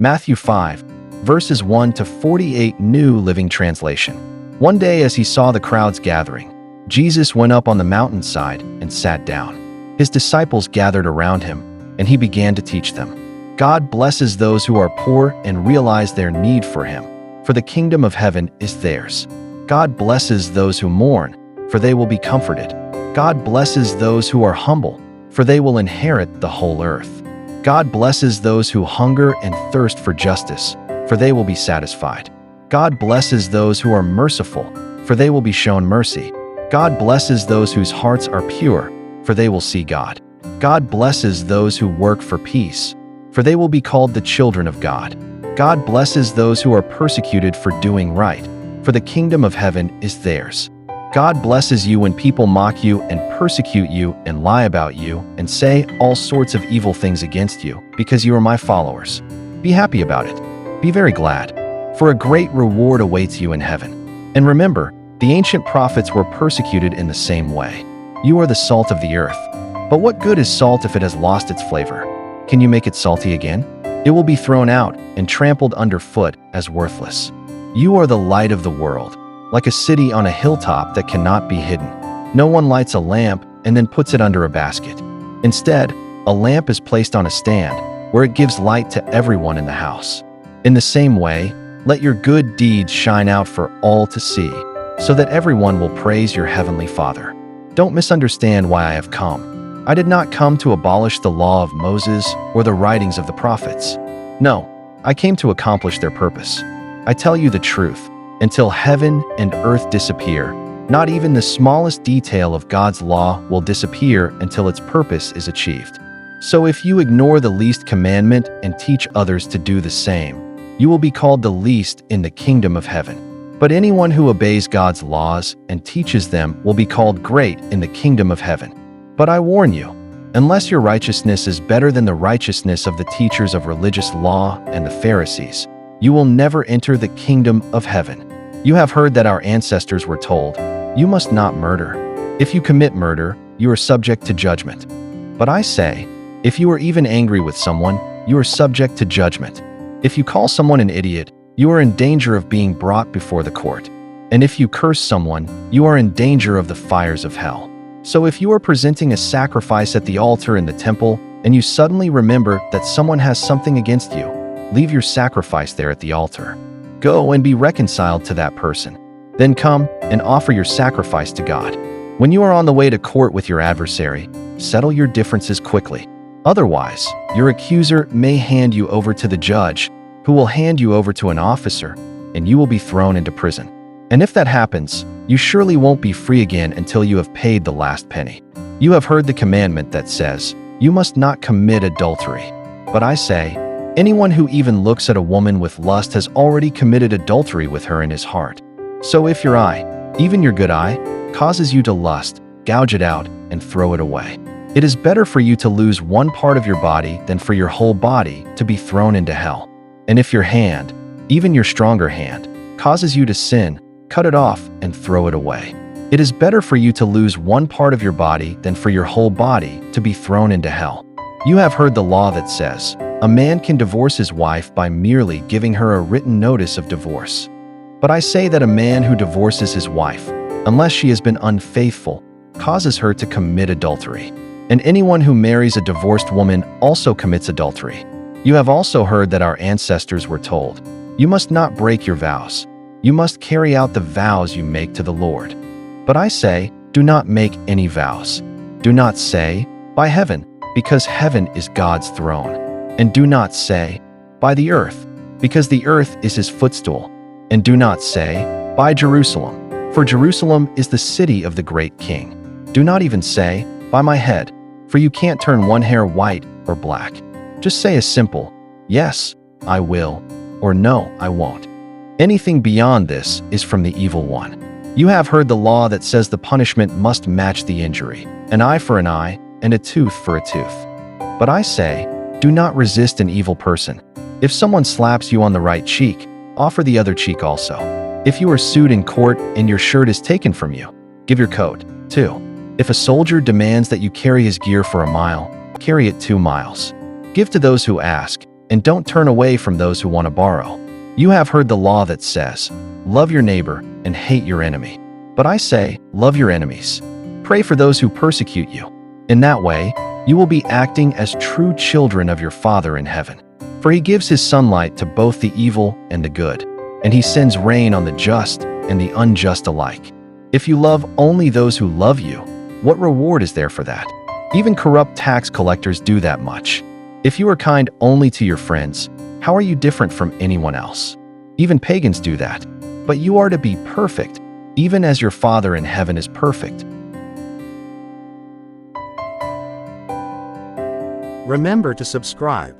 Matthew 5, verses 1 to 48, New Living Translation. One day as he saw the crowds gathering, Jesus went up on the mountainside and sat down. His disciples gathered around him, and he began to teach them. God blesses those who are poor and realize their need for him, for the kingdom of heaven is theirs. God blesses those who mourn, for they will be comforted. God blesses those who are humble, for they will inherit the whole earth. God blesses those who hunger and thirst for justice, for they will be satisfied. God blesses those who are merciful, for they will be shown mercy. God blesses those whose hearts are pure, for they will see God. God blesses those who work for peace, for they will be called the children of God. God blesses those who are persecuted for doing right, for the kingdom of heaven is theirs. God blesses you when people mock you and persecute you and lie about you and say all sorts of evil things against you because you are my followers. Be happy about it. Be very glad, for a great reward awaits you in heaven. And remember, the ancient prophets were persecuted in the same way. You are the salt of the earth. But what good is salt if it has lost its flavor? Can you make it salty again? It will be thrown out and trampled underfoot as worthless. You are the light of the world, like a city on a hilltop that cannot be hidden. No one lights a lamp and then puts it under a basket. Instead, a lamp is placed on a stand where it gives light to everyone in the house. In the same way, let your good deeds shine out for all to see, so that everyone will praise your heavenly Father. Don't misunderstand why I have come. I did not come to abolish the law of Moses or the writings of the prophets. No, I came to accomplish their purpose. I tell you the truth. Until heaven and earth disappear, not even the smallest detail of God's law will disappear until its purpose is achieved. So if you ignore the least commandment and teach others to do the same, you will be called the least in the kingdom of heaven. But anyone who obeys God's laws and teaches them will be called great in the kingdom of heaven. But I warn you, unless your righteousness is better than the righteousness of the teachers of religious law and the Pharisees, you will never enter the kingdom of heaven. You have heard that our ancestors were told, "You must not murder. If you commit murder, you are subject to judgment." But I say, if you are even angry with someone, you are subject to judgment. If you call someone an idiot, you are in danger of being brought before the court. And if you curse someone, you are in danger of the fires of hell. So if you are presenting a sacrifice at the altar in the temple, and you suddenly remember that someone has something against you, leave your sacrifice there at the altar. Go and be reconciled to that person. Then come and offer your sacrifice to God. When you are on the way to court with your adversary, settle your differences quickly. Otherwise, your accuser may hand you over to the judge, who will hand you over to an officer, and you will be thrown into prison. And if that happens, you surely won't be free again until you have paid the last penny. You have heard the commandment that says, "You must not commit adultery." But I say, anyone who even looks at a woman with lust has already committed adultery with her in his heart. So if your eye, even your good eye, causes you to lust, gouge it out and throw it away. It is better for you to lose one part of your body than for your whole body to be thrown into hell. And if your hand, even your stronger hand, causes you to sin, cut it off and throw it away. It is better for you to lose one part of your body than for your whole body to be thrown into hell. You have heard the law that says, a man can divorce his wife by merely giving her a written notice of divorce. But I say that a man who divorces his wife, unless she has been unfaithful, causes her to commit adultery. And anyone who marries a divorced woman also commits adultery. You have also heard that our ancestors were told, "You must not break your vows. You must carry out the vows you make to the Lord." But I say, do not make any vows. Do not say, "By heaven," because heaven is God's throne. And do not say, "By the earth," because the earth is his footstool. And do not say, "By Jerusalem," for Jerusalem is the city of the great king. Do not even say, "By my head," for you can't turn one hair white or black. Just say a simple, "Yes, I will," or "No, I won't." Anything beyond this is from the evil one. You have heard the law that says the punishment must match the injury, an eye for an eye and a tooth for a tooth. But I say, do not resist an evil person. If someone slaps you on the right cheek, offer the other cheek also. If you are sued in court and your shirt is taken from you, give your coat, too. If a soldier demands that you carry his gear for a mile, carry it 2 miles. Give to those who ask, and don't turn away from those who want to borrow. You have heard the law that says, 'Love your neighbor and hate your enemy.' But I say, love your enemies. Pray for those who persecute you. In that way, you will be acting as true children of your Father in heaven. For he gives his sunlight to both the evil and the good, and he sends rain on the just and the unjust alike. If you love only those who love you, what reward is there for that? Even corrupt tax collectors do that much. If you are kind only to your friends, how are you different from anyone else? Even pagans do that. But you are to be perfect, even as your Father in heaven is perfect. Remember to subscribe.